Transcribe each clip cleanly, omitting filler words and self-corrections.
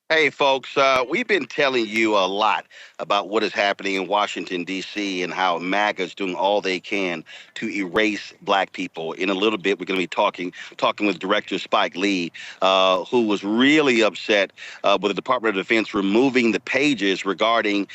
Hey, folks, we've been telling you a lot about what is happening in Washington, D.C., and how MAGA is doing all they can to erase black people. In a little bit, we're going to be talking with Director Spike Lee, who was really upset with the Department of Defense removing the pages regarding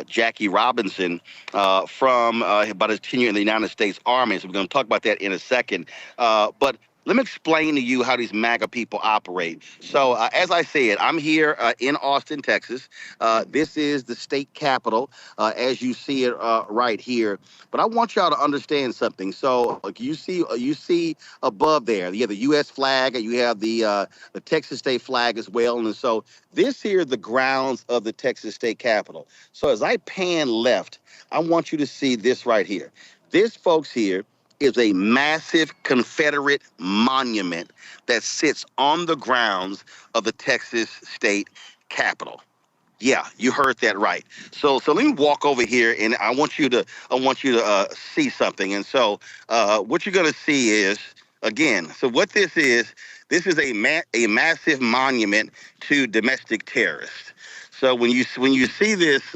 Jackie Robinson about his tenure in the United States Army. So we're going to talk about that in a second. But let me explain to you how these MAGA people operate. So, as I said, I'm here in Austin, Texas. This is the state capitol, as you see it right here. But I want y'all to understand something. So, like you see above there, you have the U.S. flag, and you have the Texas state flag as well. And so, this here is the grounds of the Texas state capitol. So, as I pan left, I want you to see this right here. This, folks, here is a massive Confederate monument that sits on the grounds of the Texas state capitol. Yeah, you heard that right. So let me walk over here, and I want you to see something. And so what you're gonna see is, again. So what this is a massive monument to domestic terrorists. So when you see this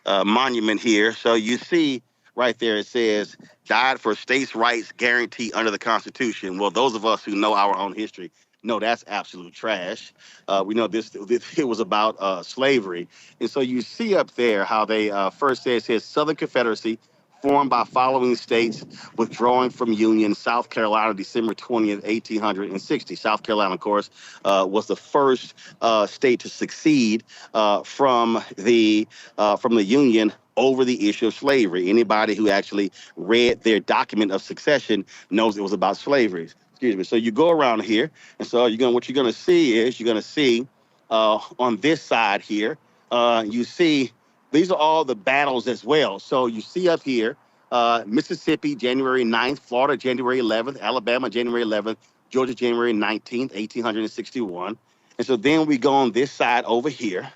monument here, so you see right there it says died for states' rights guaranteed under the Constitution. Well, those of us who know our own history know that's absolute trash. We know this it was about slavery. And so you see up there how they first say it says Southern Confederacy formed by following states withdrawing from Union, South Carolina, December 20th, 1860. South Carolina, of course, was the first state to succeed from the Union over the issue of slavery. Anybody who actually read their document of succession knows it was about slavery. Excuse me. So you go around here, and so what you're gonna see is you're gonna see on this side here, you see these are all the battles as well. So you see up here, Mississippi, January 9th, Florida, January 11th, Alabama, January 11th, Georgia, January 19th, 1861. And so then we go on this side over here.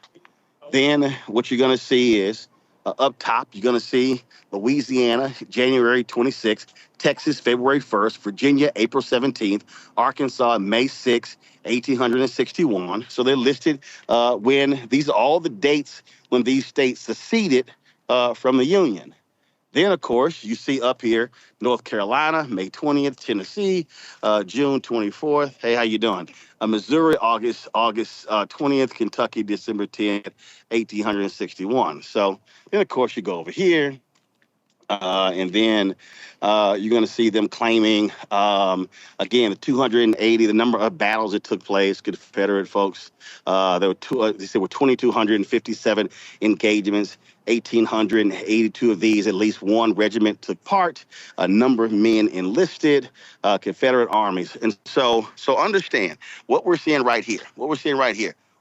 Then what you're going to see is up top, you're going to see Louisiana, January 26th, Texas, February 1st, Virginia, April 17th, Arkansas, May 6th, 1861. So they're listed when these are all the dates when these states seceded from the Union. Then, of course, you see up here, North Carolina, May 20th, Tennessee, June 24th. Hey, how you doing? Missouri, August 20th, Kentucky, December 10th, 1861. So then, of course, you go over here. And then you're going to see them claiming, again, the 280, the number of battles that took place, Confederate folks. They said were 2,257 engagements, 1,882 of these, at least one regiment took part, a number of men enlisted, Confederate armies. And so understand what we're seeing right here,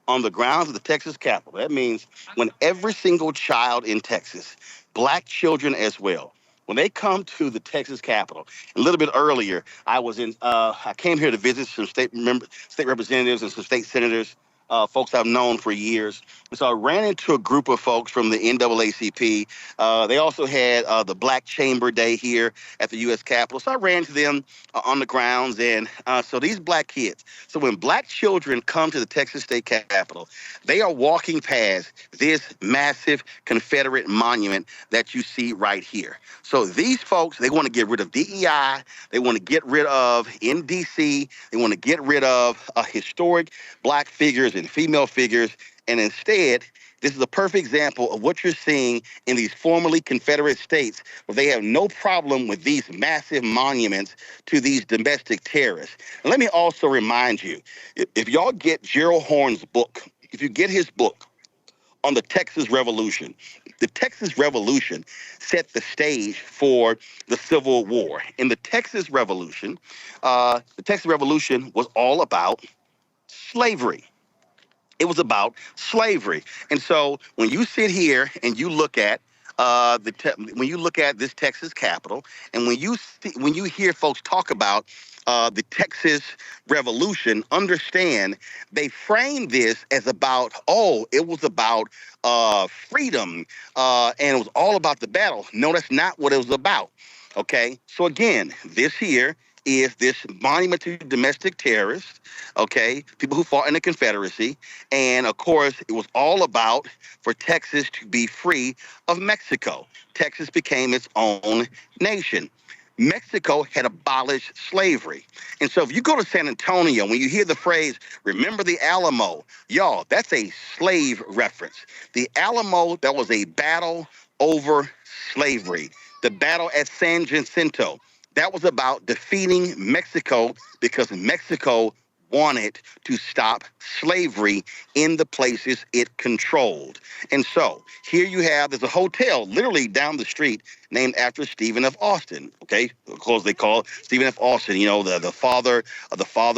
on the grounds of the Texas Capitol. That means when every single child in Texas, black children as well, when they come to the Texas Capitol. A little bit earlier, I came here to visit some state representatives and some state senators, folks I've known for years. And so I ran into a group of folks from the NAACP. They also had the Black Chamber Day here at the U.S. Capitol. So I ran to them on the grounds. And so these black kids, so when black children come to the Texas State Capitol, they are walking past this massive Confederate monument that you see right here. So these folks, they want to get rid of DEI. They want to get rid of NDC. They want to get rid of historic black figures and female figures. And instead, this is a perfect example of what you're seeing in these formerly Confederate states, where they have no problem with these massive monuments to these domestic terrorists. And let me also remind you, if y'all get Gerald Horne's book, if you get his book on the Texas Revolution, the Texas Revolution set the stage for the Civil War. In the Texas Revolution was all about slavery. It was about slavery. And so when you sit here and you look at when you look at this Texas Capitol, and when you hear folks talk about the Texas Revolution, understand they frame this as about, oh, it was about freedom, and it was all about the battle. No, that's not what it was about. Okay, so again, this here is this monument to domestic terrorists, okay, people who fought in the Confederacy. And of course, it was all about for Texas to be free of Mexico. Texas became its own nation. Mexico had abolished slavery. And so if you go to San Antonio, when you hear the phrase, remember the Alamo, y'all, that's a slave reference. The Alamo, that was a battle over slavery. The battle at San Jacinto, that was about defeating Mexico because Mexico wanted to stop slavery in the places it controlled. And so here you have, there's a hotel literally down the street named after Stephen F. Austin, okay? Of course, they call Stephen F. Austin, you know, the father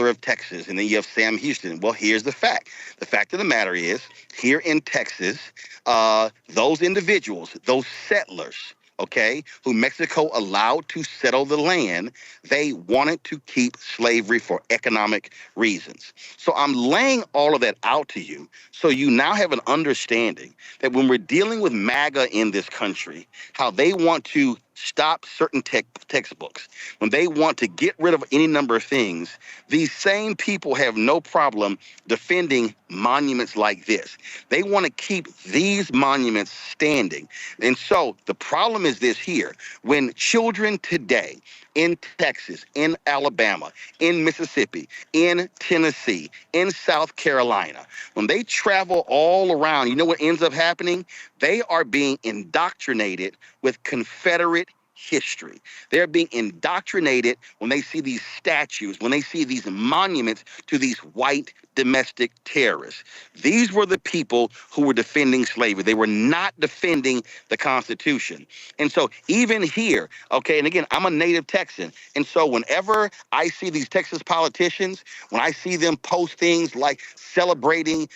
of Texas. And then you have Sam Houston. Well, here's the fact. The fact of the matter is, here in Texas, those individuals, those settlers, okay, who Mexico allowed to settle the land, they wanted to keep slavery for economic reasons. So I'm laying all of that out to you so you now have an understanding that when we're dealing with MAGA in this country, how they want to stop certain textbooks, when they want to get rid of any number of things, these same people have no problem defending monuments like this. They want to keep these monuments standing. And so the problem is this here. When children today in Texas, in Alabama, in Mississippi, in Tennessee, in South Carolina, when they travel all around, you know what ends up happening? They are being indoctrinated with Confederate history. They're being indoctrinated when they see these statues, when they see these monuments to these white domestic terrorists. These were the people who were defending slavery. They were not defending the Constitution. And so even here, okay, and again, I'm a native Texan. And so whenever I see these Texas politicians, when I see them post things like celebrating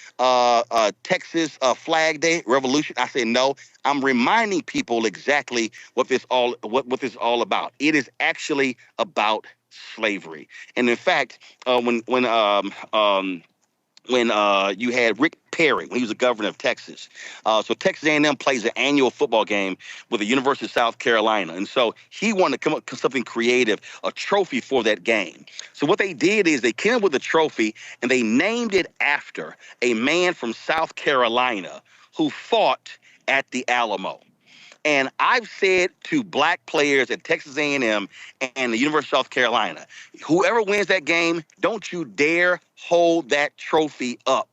Texas Flag Day, Revolution, I say, no, I'm reminding people exactly what this all about. It is actually about slavery. And in fact, when you had Rick Perry, when he was the governor of Texas. So Texas A&M plays an annual football game with the University of South Carolina. And so he wanted to come up with something creative, a trophy for that game. So what they did is they came up with a trophy and they named it after a man from South Carolina who fought at the Alamo. And I've said to black players at Texas A&M and the University of South Carolina, whoever wins that game, don't you dare hold that trophy up,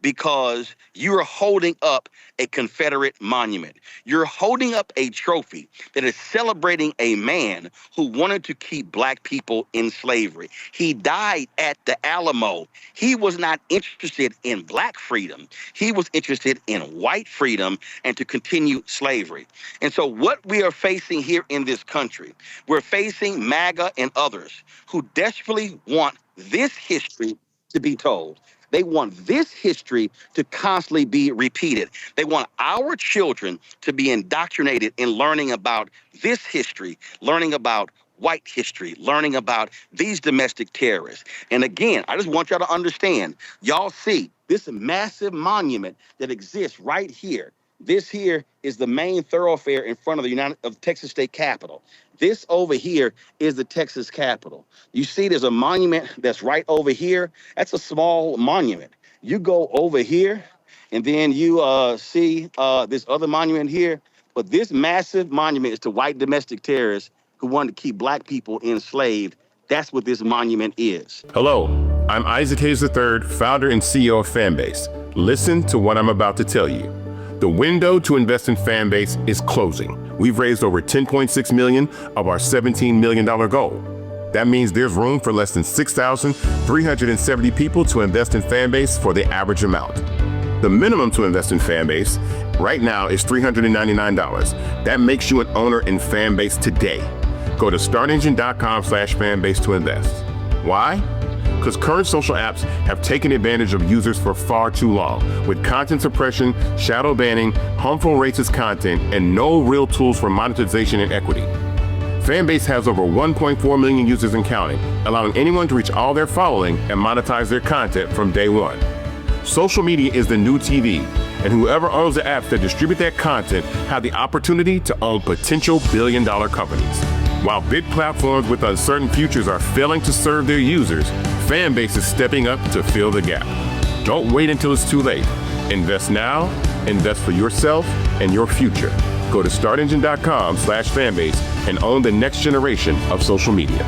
because you're holding up a Confederate monument. You're holding up a trophy that is celebrating a man who wanted to keep black people in slavery. He died at the Alamo. He was not interested in black freedom. He was interested in white freedom and to continue slavery. And so what we are facing here in this country, we're facing MAGA and others who desperately want this history to be told. They want this history to constantly be repeated. They want our children to be indoctrinated in learning about this history, learning about white history, learning about these domestic terrorists. And again, I just want y'all to understand, y'all see this massive monument that exists right here. This here is the main thoroughfare in front of the Texas State Capitol. This over here is the Texas Capitol. You see there's a monument that's right over here. That's a small monument. You go over here and then you see this other monument here. But this massive monument is to white domestic terrorists who wanted to keep black people enslaved. That's what this monument is. Hello, I'm Isaac Hayes III, founder and CEO of Fanbase. Listen to what I'm about to tell you. The window to invest in Fanbase is closing. We've raised over $10.6 million of our $17 million goal. That means there's room for less than 6,370 people to invest in Fanbase for the average amount. The minimum to invest in Fanbase right now is $399. That makes you an owner in Fanbase today. Go to startengine.com/fanbase to invest. Why? Because current social apps have taken advantage of users for far too long, with content suppression, shadow banning, harmful racist content, and no real tools for monetization and equity. Fanbase has over 1.4 million users and counting, allowing anyone to reach all their following and monetize their content from day one. Social media is the new TV, and whoever owns the apps that distribute that content have the opportunity to own potential billion-dollar companies. While big platforms with uncertain futures are failing to serve their users, Fanbase is stepping up to fill the gap. Don't wait until it's too late. Invest now, invest for yourself and your future. Go to startengine.com/fanbase and own the next generation of social media.